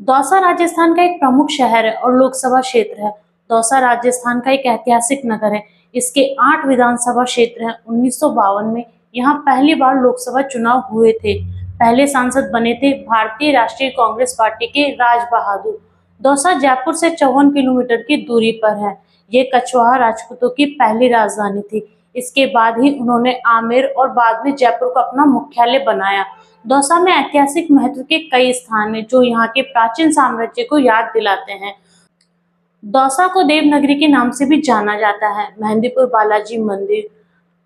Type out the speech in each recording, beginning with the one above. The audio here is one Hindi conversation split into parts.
दौसा राजस्थान का एक प्रमुख शहर है और लोकसभा क्षेत्र है। दौसा राजस्थान का एक ऐतिहासिक नगर है। इसके 8 विधानसभा क्षेत्र हैं। 1952 में यहाँ पहली बार लोकसभा चुनाव हुए थे। पहले सांसद बने थे भारतीय राष्ट्रीय कांग्रेस पार्टी के राज बहादुर। दौसा जयपुर से 54 किलोमीटर की दूरी पर है। ये कछवाहा राजपूतों की पहली राजधानी थी। इसके बाद ही उन्होंने आमेर और बाद में जयपुर को अपना मुख्यालय बनाया। दौसा में ऐतिहासिक महत्व के कई स्थान हैं जो यहाँ के प्राचीन साम्राज्य को याद दिलाते हैं। दौसा को देवनगरी के नाम से भी जाना जाता है। मेहंदीपुर बालाजी मंदिर,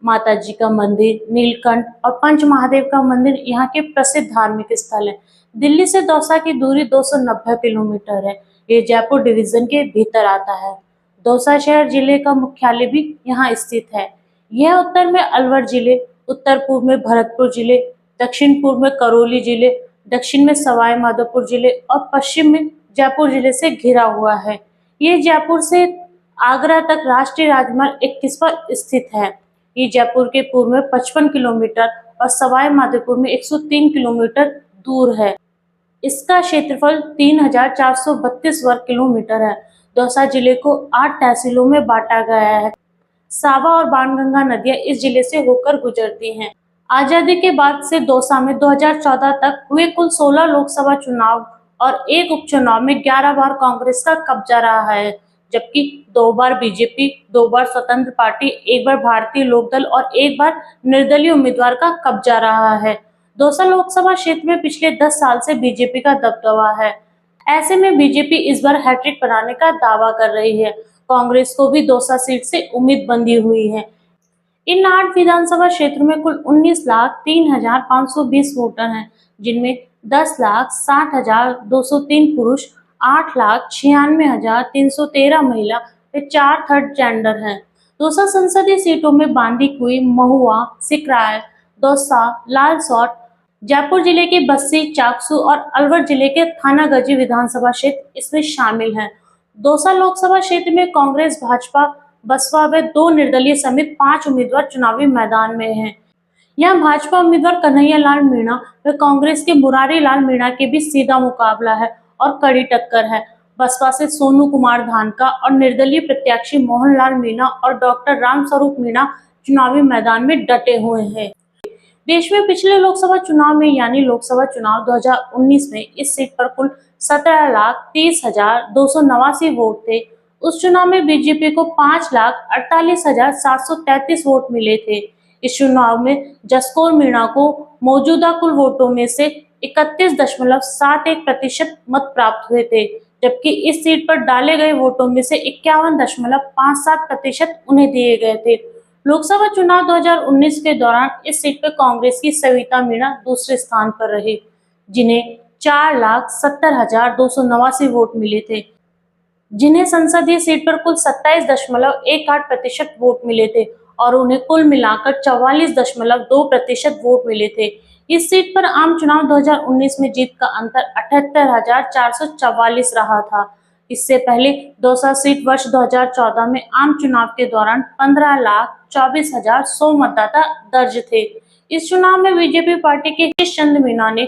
माता जी का मंदिर, नीलकंठ और पंच महादेव का मंदिर यहाँ के प्रसिद्ध धार्मिक स्थल है। दिल्ली से दौसा की दूरी 290 किलोमीटर है। ये जयपुर डिवीजन के भीतर आता है। दौसा शहर जिले का मुख्यालय भी यहाँ स्थित है। यह उत्तर में अलवर जिले, उत्तर पूर्व में भरतपुर जिले, दक्षिण पूर्व में करौली जिले, दक्षिण में सवाई माधोपुर जिले और पश्चिम में जयपुर जिले से घिरा हुआ है। ये जयपुर से आगरा तक राष्ट्रीय राजमार्ग 21 पर स्थित है। ये जयपुर के पूर्व में 55 किलोमीटर और सवाई माधोपुर में 103 किलोमीटर दूर है। इसका क्षेत्रफल 3432 वर्ग किलोमीटर है। दौसा जिले को 8 तहसीलों में बांटा गया है। सावा और बाणगंगा नदियां इस जिले से होकर गुजरती हैं। आजादी के बाद से दौसा में 2014 तक हुए कुल 16 लोकसभा चुनाव और एक उपचुनाव में 11 बार कांग्रेस का कब्जा रहा है, जबकि 2 बार बीजेपी, 2 बार स्वतंत्र पार्टी, 1 बार भारतीय लोकदल और 1 बार निर्दलीय उम्मीदवार का कब्जा रहा है। दौसा लोकसभा क्षेत्र में पिछले 10 साल से बीजेपी का दबदबा है। ऐसे में बीजेपी इस बार हैट्रिक बनाने का दावा कर रही है। कांग्रेस को भी दौसा सीट से उम्मीद बंधी हुई है। इन 8 विधानसभा क्षेत्रों में कुल 19,03,520 वोटर हैं, जिनमें 10,60,203 पुरुष, 8,96,313 महिला व 4 थर्ड जेंडर हैं। दौसा संसदीय सीटों में बांदीकुई, महुआ, सिकराय, दौसा, लालसोट, जयपुर जिले के बस्सी, चाकसू और अलवर जिले के थानागजी विधानसभा क्षेत्र इसमें शामिल हैं। दौसा लोकसभा क्षेत्र में कांग्रेस, भाजपा, बसपा व 2 निर्दलीय समेत 5 उम्मीदवार चुनावी मैदान में हैं। यहाँ भाजपा उम्मीदवार कन्हैया लाल मीणा व कांग्रेस के मुरारी लाल मीणा के बीच सीधा मुकाबला है और कड़ी टक्कर है। बसपा से सोनू कुमार धानका और निर्दलीय प्रत्याशी मोहनलाल मीणा और डॉक्टर रामस्वरूप मीणा चुनावी मैदान में डटे हुए हैं। देश में पिछले लोकसभा चुनाव में यानी लोकसभा चुनाव 2019 में इस सीट पर कुल 17,30,289 वोट थे। उस चुनाव में बीजेपी को 5,48,733 वोट मिले थे। इस चुनाव में जसकौर मीणा को मौजूदा कुल वोटों में से 31.71% मत प्राप्त हुए थे, जबकि इस सीट पर डाले गए वोटों में से 51.57% उन्हें दिए गए थे। लोकसभा चुनाव 2019 के दौरान इस सीट पर कांग्रेस की सविता मीणा दूसरे स्थान पर रही, जिन्हें 4,70,289 वोट मिले थे, जिन्हें संसदीय सीट पर कुल 27.18% वोट मिले थे और उन्हें कुल मिलाकर 44.2% वोट मिले थे। इस सीट पर आम चुनाव 2019 में जीत का अंतर 78,444 रहा था। इससे पहले दौसा सीट वर्ष 2014 में आम चुनाव के दौरान 15,24,100 मतदाता दर्ज थे। इस चुनाव में बीजेपी पार्टी के हरीश चंद्र मीणा ने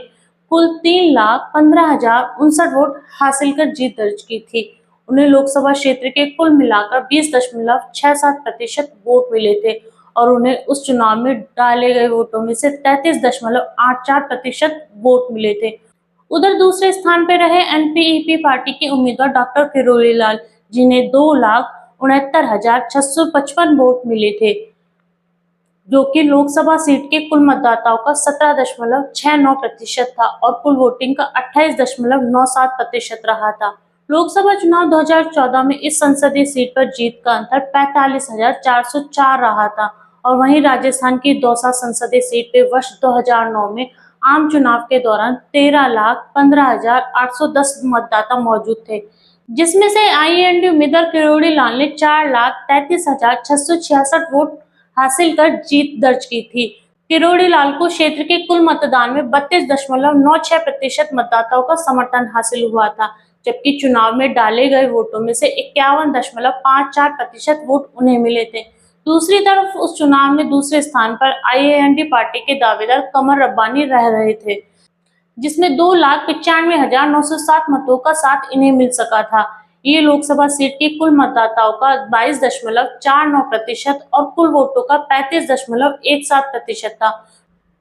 कुल 3,15,059 वोट हासिल कर जीत दर्ज की थी। उन्हें लोकसभा क्षेत्र के कुल मिलाकर 20.67% वोट मिले थे और उन्हें उस चुनाव में डाले गए वोटों में से 33.84% वोट मिले थे। उधर दूसरे स्थान पर रहे एनपीईपी पार्टी के उम्मीदवार डॉक्टर किरोड़ी लाल, जिन्हें 2,69,655 वोट मिले थे, जो कि लोकसभा सीट के कुल मतदाताओं का 17.69% था और कुल वोटिंग का 28.97% रहा था। लोकसभा चुनाव 2014 में इस संसदीय सीट पर जीत का अंतर 45,404 रहा था और वहीं राजस्थान की दौसा संसदीय सीट पे वर्ष 2009 में आम चुनाव के दौरान 13,15,810 मतदाता मौजूद थे, जिसमें से आईएनडी उम्मीदवार किरोड़ी लाल ने 4,33,666 वोट हासिल कर जीत दर्ज की थी। किरोड़ी लाल को क्षेत्र के कुल मतदान में 32.96% मतदाताओं का समर्थन हासिल हुआ था, जबकि चुनाव में डाले गए वोटों में से 51.54% वोट उन्हें मिले थे। दूसरी तरफ उस चुनाव में दूसरे स्थान पर आईएनडी पार्टी के दावेदार कमर रब्बानी रह रहे थे। जिसमें 2,95,907 मतों का साथ इन्हें मिल सका था। ये लोकसभा सीट के कुल मतदाताओं का 22.49% और कुल वोटों का 35.17% था।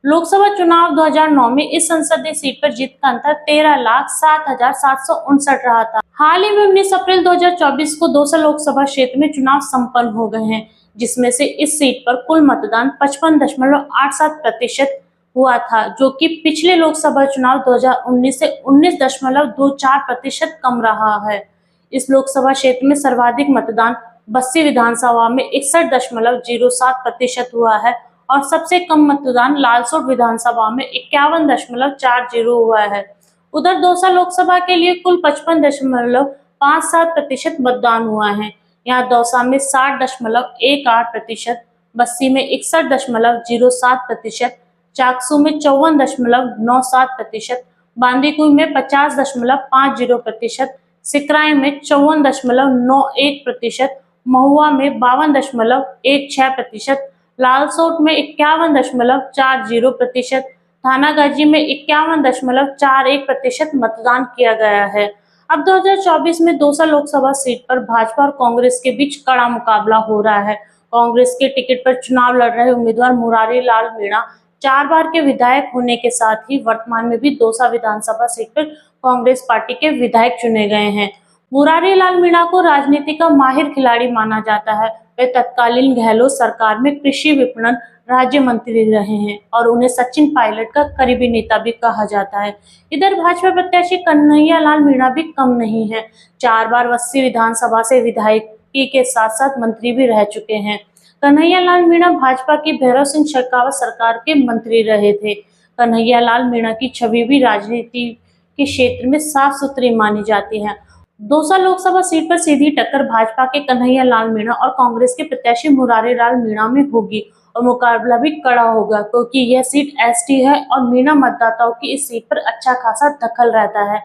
लोकसभा चुनाव 2009 में इस संसदीय सीट पर जीत का अंतर 13,07,759 रहा था। हाल ही में 19 अप्रैल 2024 को दौसा लोकसभा क्षेत्र में चुनाव संपन्न हो गए हैं, जिसमें से इस सीट पर कुल मतदान 55.87% हुआ था, जो कि पिछले लोकसभा चुनाव 2019 से 19.24% कम रहा है। इस लोकसभा क्षेत्र में सर्वाधिक मतदान बस्सी विधानसभा में 61.07% हुआ है और सबसे कम मतदान लालसोट विधानसभा में 51.40 हुआ है। उधर दौसा लोकसभा के लिए कुल 55.57% मतदान हुआ है। यहाँ दौसा में 60.18%, बस्सी में 61.07%, चाकसू में 54.97%, बांदीकुई में 50.50%, सिकराय में 54.91%, महुआ में 52.16%, लालसोट में 51.40%, थानागाजी में 51.41% मतदान किया गया है। अब 2024 में दौसा लोकसभा सीट पर भाजपा और कांग्रेस के बीच कड़ा मुकाबला हो रहा है। कांग्रेस के टिकट पर चुनाव लड़ रहे उम्मीदवार मुरारी लाल मीणा 4 बार के विधायक होने के साथ ही वर्तमान में भी दौसा विधानसभा सीट पर कांग्रेस पार्टी के विधायक चुने गए हैं। मुरारी लाल मीणा को राजनीति का माहिर खिलाड़ी माना जाता है। वे तत्कालीन गहलोत सरकार में कृषि विपणन राज्य मंत्री रहे हैं और उन्हें सचिन पायलट का करीबी नेता भी कहा जाता है। इधर भाजपा प्रत्याशी कन्हैया लाल मीणा भी कम नहीं है। 4 बार बस्सी विधानसभा से विधायकी के साथ साथ मंत्री भी रह चुके हैं। कन्हैया लाल मीणा भाजपा की भैरव सिंह शेखावत सरकार के मंत्री रहे थे। कन्हैया लाल मीणा की छवि भी राजनीति के क्षेत्र में साफ सुथरी मानी जाती है। दौसा लोकसभा सीट पर सीधी टक्कर भाजपा के कन्हैया लाल मीणा और कांग्रेस के प्रत्याशी मुरारी लाल मीणा में होगी और मुकाबला भी कड़ा होगा, क्योंकि यह सीट एसटी है और मीणा मतदाताओं की इस सीट पर अच्छा खासा दखल रहता है।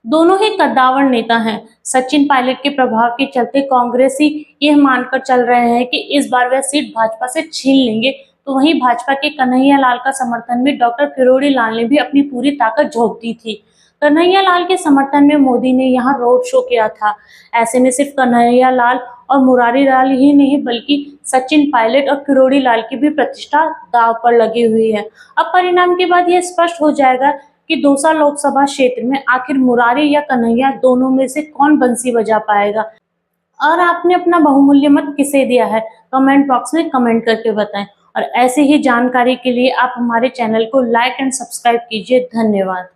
दोनों ही कद्दावर नेता हैं। सचिन पायलट के प्रभाव के चलते कांग्रेसी यह मानकर चल रहे हैं कि इस बार वह सीट भाजपा से छीन लेंगे, तो वहीं भाजपा के कन्हैया लाल का समर्थन में डॉक्टर किरोड़ी लाल ने भी अपनी पूरी ताकत झोंक दी थी। कन्हैया लाल के समर्थन में मोदी ने यहाँ रोड शो किया था। ऐसे में सिर्फ कन्हैया लाल और मुरारी लाल ही नहीं, बल्कि सचिन पायलट और किरोड़ी लाल की भी प्रतिष्ठा दांव पर लगी हुई है। अब परिणाम के बाद यह स्पष्ट हो जाएगा कि दौसा लोकसभा क्षेत्र में आखिर मुरारी या कन्हैया दोनों में से कौन बंसी बजा पाएगा। और आपने अपना बहुमूल्य मत किसे दिया है, कमेंट बॉक्स में कमेंट करके बताएं। और ऐसी ही जानकारी के लिए आप हमारे चैनल को लाइक एंड सब्सक्राइब कीजिए। धन्यवाद।